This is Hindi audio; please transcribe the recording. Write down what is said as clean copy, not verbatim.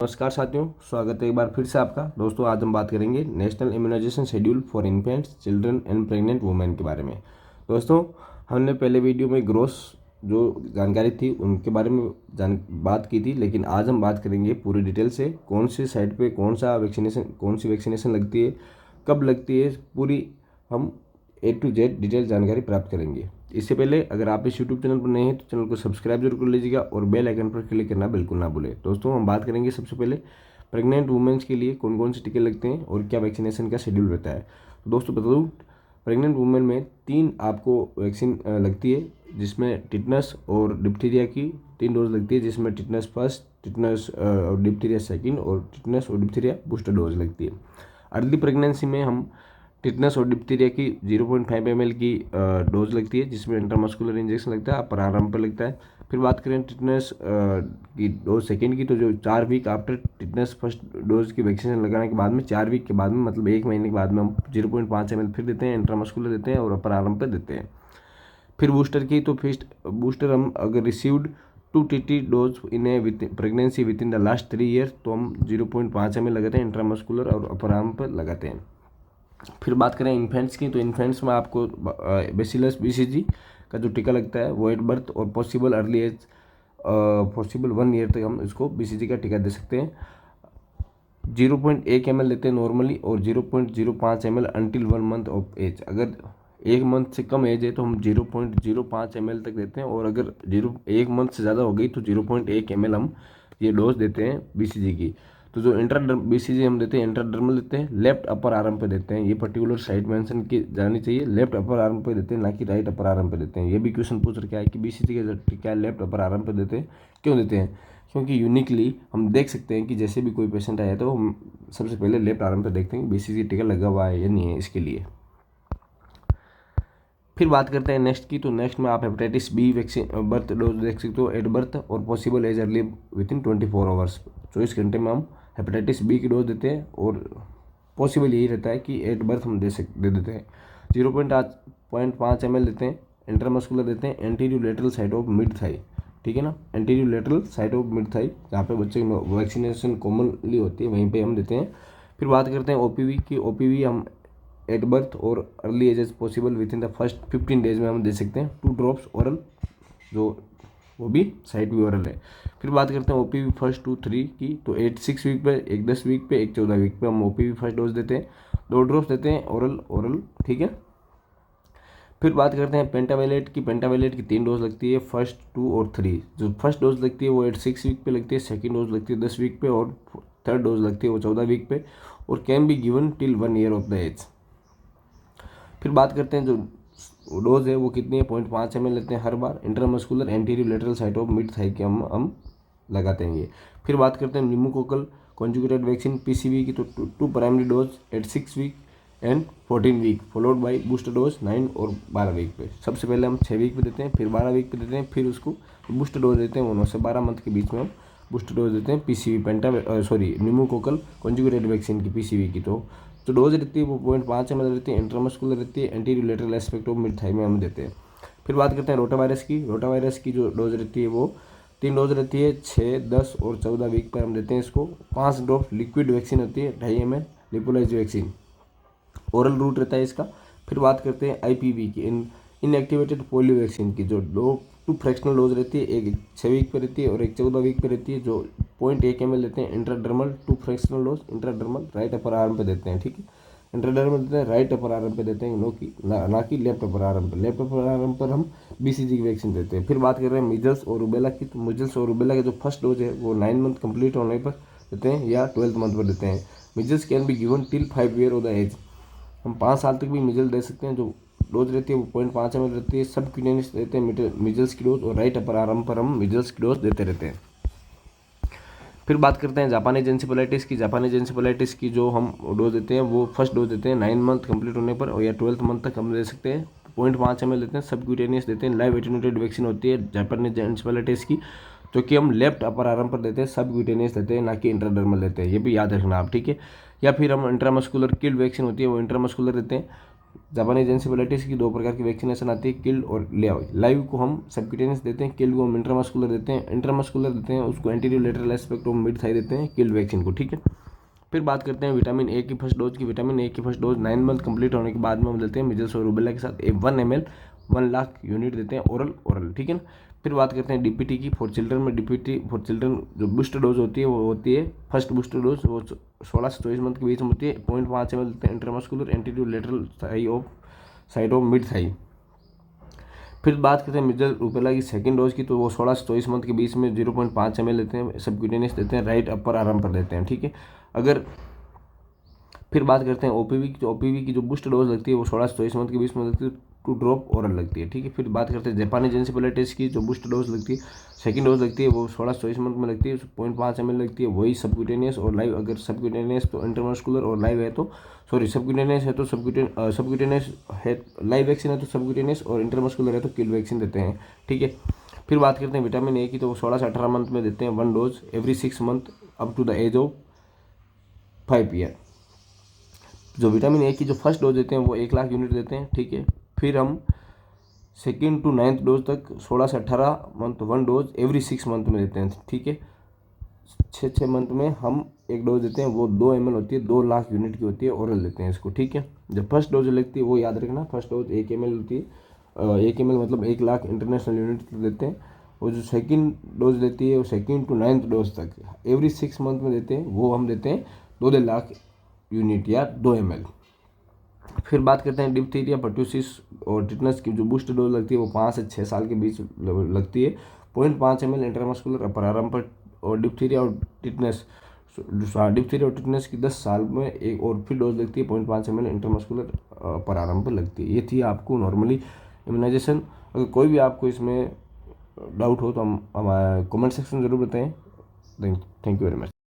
नमस्कार साथियों, स्वागत है एक बार फिर से आपका। दोस्तों, आज हम बात करेंगे national immunisation schedule for infants, children and pregnant women के बारे में। दोस्तों, हमने पहले वीडियो में ग्रोस जो जानकारी थी उनके बारे में बात की थी, लेकिन आज हम बात करेंगे पूरी डिटेल से कौन सी साइट पे कौन सी वैक्सीनेशन लगती है, कब लगती है, पूरी हम A to Z डिटेल जानकारी प्राप्त करेंगे। इससे पहले अगर आप इस यूट्यूब चैनल पर नए हैं तो चैनल को सब्सक्राइब जरूर कर लीजिएगा और बेल आइकन पर क्लिक करना बिल्कुल ना भूलें। दोस्तों, हम बात करेंगे सबसे पहले प्रेग्नेंट वुमेन्स के लिए कौन कौन से टीके लगते हैं और क्या वैक्सीनेशन का शेड्यूल रहता है। तो दोस्तों बता दूँ, प्रेग्नेंट वुमेन में 3 आपको वैक्सीन लगती है, जिसमें टिटनस और डिप्थीरिया की 3 डोज लगती है, जिसमें टिटनस फर्स्ट, टिटनस और डिप्थीरिया सेकेंड और टिटनस और डिप्थीरिया बूस्टर डोज लगती है। अर्ली प्रेगनेंसी में हम टिटनस और डिप्थीरिया की 0.5 ml की डोज लगती है, जिसमें इंट्रामस्कुलर इंजेक्शन लगता है, अपर आर्म पर लगता है। फिर बात करें टिटनस की डोज सेकेंड की, तो जो 4 week after tetanus first dose की वैक्सीनेशन लगाने के बाद में 4 वीक के बाद में, मतलब 1 महीने के बाद में, हम 0.5 ml फिर देते हैं, इंट्रामस्कुलर देते हैं और अपर आर्म पर देते हैं। फिर बूस्टर की, तो फिर बूस्टर हम अगर received 2 TT dose in A pregnancy with in the last 3 year, तो हम 0.5 ml लगाते हैं, इंट्रामस्कुलर और अपर आर्म पर लगाते हैं। फिर बात करें इन्फेंट्स की, तो इन्फेंट्स में आपको बेसिलस BCG का जो टीका लगता है वो एट बर्थ और possible early as, possible 1 year तक हम इसको BCG का टीका दे सकते हैं। 0.1 ml लेते हैं नॉर्मली और 0.05 ml until 1 month of as. अगर 1 मंथ से कम एज है तो हम 0.05 ml तक देते हैं, और अगर 1 मंथ से ज़्यादा हो गई तो 0.1 ml हम ये डोज देते हैं BCG की। तो जो BCG हम देते हैं, इंट्राडर्मल देते हैं, लेफ्ट अपर आर्म पे देते हैं। ये पर्टिकुलर साइट मेंशन की जानी चाहिए, लेफ्ट अपर आर्म पे देते हैं, ना कि राइट अपर आर्म पे देते हैं। ये भी क्वेश्चन पूछ रखा है कि BCG का टीका लेफ्ट अपर आर्म पे देते हैं, क्यों देते हैं? क्योंकि यूनिकली हम देख सकते हैं कि जैसे भी कोई पेशेंट आया तो हम सबसे पहले लेफ्ट आर्म पे देखते हैं BCG टीका लगा हुआ है या नहीं है, इसके लिए। फिर बात करते हैं नेक्स्ट की, तो नेक्स्ट में आप hepatitis B vaccine birth dose देख सकते हो एट बर्थ और possible as early with in 24 hours. 24 घंटे में हम हेपेटाइटिस B की डोज देते हैं, और पॉसिबल यही रहता है कि एट बर्थ हम दे देते हैं। 0.5 ml देते हैं, इंट्रामस्कुलर देते हैं, anterior lateral side of mid Thai, ठीक है ना, anterior lateral side of mid Thai, जहाँ पे बच्चे की वैक्सीनेशन कॉमनली होती है वहीं पे हम देते हैं। फिर बात करते हैं OPV की। OPV हम एट बर्थ और early as possible with in the first 15 days में हम दे सकते हैं, 2 ड्रॉप्स ओरल, जो वो भी साइड भी ओरल है। फिर बात करते हैं OPV फर्स्ट 2-3 की, तो 6 वीक पे, एक 10 वीक पे, एक 14 वीक पे हम OPV फर्स्ट डोज देते हैं, 2 ड्रॉप्स देते हैं ओरल, ठीक है। फिर बात करते हैं पेंटावेलेट की। पेंटावेलेट की 3 डोज लगती है, फर्स्ट 2 और 3। जो फर्स्ट डोज लगती है वो 6 वीक पे लगती है, सेकेंड डोज लगती है 10 वीक पे, और थर्ड डोज लगती है वो 14 वीक पे, और can be given till 1 year of the age. फिर बात करते हैं जो डोज है वो कितनी है, 0.5 ml लेते हैं हर बार, intramuscular anterior lateral side of mid thigh के हम लगाते हैं ये। फिर बात करते हैं न्यूमोकोकल कॉन्जुगेटेड वैक्सीन PCV की, तो 2 primary dose eight 6 week and 14 week, followed by booster dose 9 और 12 वीक पे। सबसे पहले हम 6 वीक पे देते हैं, फिर 12 वीक पे देते हैं, फिर उसको बूस्टर डोज देते हैं, 9 से 12 मंथ के बीच में हम बूस्टर डोज देते हैं PCV न्यूमोकोकल कॉन्जुगेटेड वैक्सीन की PCV की। तो जो डोज रहती है वो 0.5 ml रहती है, इंट्रामस्कुलर रहती है, anterior lateral aspect of mid Thai में हम देते हैं। फिर बात करते हैं रोटावायरस की। रोटावायरस की जो डोज रहती है वो 3 डोज रहती है, 6, 10 और 14 वीक पर हम देते हैं इसको। 5 ड्रॉप लिक्विड वैक्सीन होती है, 2.5 ml लिपोलाइज वैक्सीन, ओरल रूट रहता है इसका। फिर बात करते हैं IPV की, इनएक्टिवेटेड पोलियो वैक्सीन की, जो 2 फ्रैक्शनल डोज रहती है, एक 6 वीक पे रहती है और एक 14 वीक पे रहती है, जो 0.1 ml लेते हैं, intradermal 2 fractional dose, intradermal right upper arm पे देते हैं, ठीक है। इंट्राडर्मल देते हैं, राइट अपर आर्म पे देते हैं, ना कि लेफ्ट अपर आर्म पे। लेफ्ट अपर आर्म पर हम BCG की वैक्सीन देते हैं। फिर बात कर रहे हैं मीजल्स और रूबेला की, तो मीजल्स और रूबेला का जो फर्स्ट डोज है वो 9 मंथ कंप्लीट होने पर देते हैं या 12th मंथ पर देते हैं। Measles can be given till 5 year of the age. हम 5 साल तक भी मिजल दे सकते हैं। जो डोज रहती है वो 0.5 ml रहती है, सब क्यूटेनियस देते हैं मिजल्स की डोज, और राइट अपर आर्म पर हम मिजल्स की डोज देते रहते हैं। फिर बात करते हैं जापानीज एन्सेफेलाइटिस की। जापानीज एन्सेफेलाइटिस की जो हम डोज देते हैं वो फर्स्ट डोज देते हैं 9 मंथ कंप्लीट होने पर, और या 12th मंथ तक हम दे सकते हैं। 0.5 ml देते हैं, सब क्यूटेनियस देते हैं, लाइव एटेन्यूएटेड वैक्सीन होती है जापानीज एन्सेफेलाइटिस की, जो कि हम लेफ्ट अपर आर्म पर देते हैं, सब क्यूटेनियस देते हैं, ना कि इंट्राडर्मल देते हैं, ये भी याद रखना आप, ठीक है। या फिर हम इंट्रामस्कुलर किल्ड वैक्सीन होती है वो इंट्रामस्कुलर देते हैं, जापानीज एन्सेफेलाइटिस की 2 प्रकार की वैक्सीनेशन आती है, किल्ड और लाइव। लाइव को हम सबक्यूटेनियस देते हैं, किल्ड को हम इंट्रामस्कुलर देते हैं। इंट्रामस्कुलर देते हैं उसको anterior lateral aspect of mid Thai देते हैं, किल्ड वैक्सीन को, ठीक है। फिर बात करते हैं विटामिन ए की फर्स्ट डोज की। विटामिन ए की फर्स्ट डोज 9 मंथ कंप्लीट होने के बाद में हम देते हैं मिजल्स और रूबेला के साथ 1 ml 1 लाख यूनिट देते हैं ओरल, ठीक है ना। फिर बात करते हैं डीपीटी की। फॉर चिल्ड्रन में डीपीटी फॉर चिल्ड्रन जो बूस्टर डोज होती है वो होती है, फर्स्ट बूस्टर डोज वो 16 से 24 मंथ के बीच में होती है। 0.5 ml देते हैं intermuscular anterior lateral side of mid Thai. फिर बात करते हैं मिजल रूबेला की सेकंड डोज की, तो वो 16 से 24 मंथ के बीच में 0.5 ml देते हैं, सबक्यूटेनियस देते हैं, राइट अपर आर्म पर देते हैं, ठीक है। अगर फिर बात करते हैं ओपीवी की। ओपीवी की जो बूस्ट डोज लगती है वो 16 से 24 मंथ के बीच में लगती है, 2 ड्रॉप ओरल लगती है, ठीक है। फिर बात करते हैं जापानीज एन्सेफेलाइटिस की। जो बूस्ट डोज लगती है, सेकंड डोज लगती है वो 16 से 24 मंथ में लगती है, 0.5 ml लगती है, वही सबक्यूटेनियस और लाइव। अगर सबक्यूटेनियस तो इंटरमस्कुलर और लाइव है तो सबक्यूटेनियस है तो सबक्यूटेनियस है, लाइव वैक्सीन है तो सबक्यूटेनियस, और इंटरमस्कुलर है तो किल वैक्सीन देते हैं, ठीक है। फिर बात करते हैं विटामिन ए की, तो वो 16 से 18 मंथ में देते हैं 1 dose every 6 month up to the age of 5 year. जो विटामिन ए की जो फर्स्ट डोज देते हैं वो 1 लाख यूनिट देते हैं, ठीक है। फिर हम 2nd to 9th डोज तक 16 से 18 मंथ 1 डोज एवरी 6 मंथ में देते हैं, ठीक है। 6 मंथ में हम 1 डोज देते हैं, वो 2 ml होती है, 2 लाख यूनिट की होती है, ओरल देते हैं इसको, ठीक है। जब फर्स्ट डोज लगती है वो याद रखना, फर्स्ट डोज 1 ml होती है, 1 ml मतलब 1 लाख इंटरनेशनल यूनिट देते हैं। और जो सेकंड डोज देती है वो 2nd to 9th डोज तक एवरी 6 मंथ में देते हैं, वो हम देते हैं 2 लाख यूनिट या 2 ml। फिर बात करते हैं डिप्थीरिया, पर्ट्यूसिस और टिटनस की जो बूस्टर डोज लगती है वो 5 से 6 साल के बीच लगती है, 0.5 ml इंटरमस्कुलर अपर आर्म पर। और डिप्थीरिया और टिटनस की 10 साल में एक और फिर डोज लगती है, 0.5 ml इंटरमस्कुलर अपर आर्म पर लगती है। ये थी आपको नॉर्मली इम्यूनाइजेशन। अगर कोई भी आपको इसमें डाउट हो तो हम हमारे कमेंट सेक्शन जरूर बताएं। Thank you very much.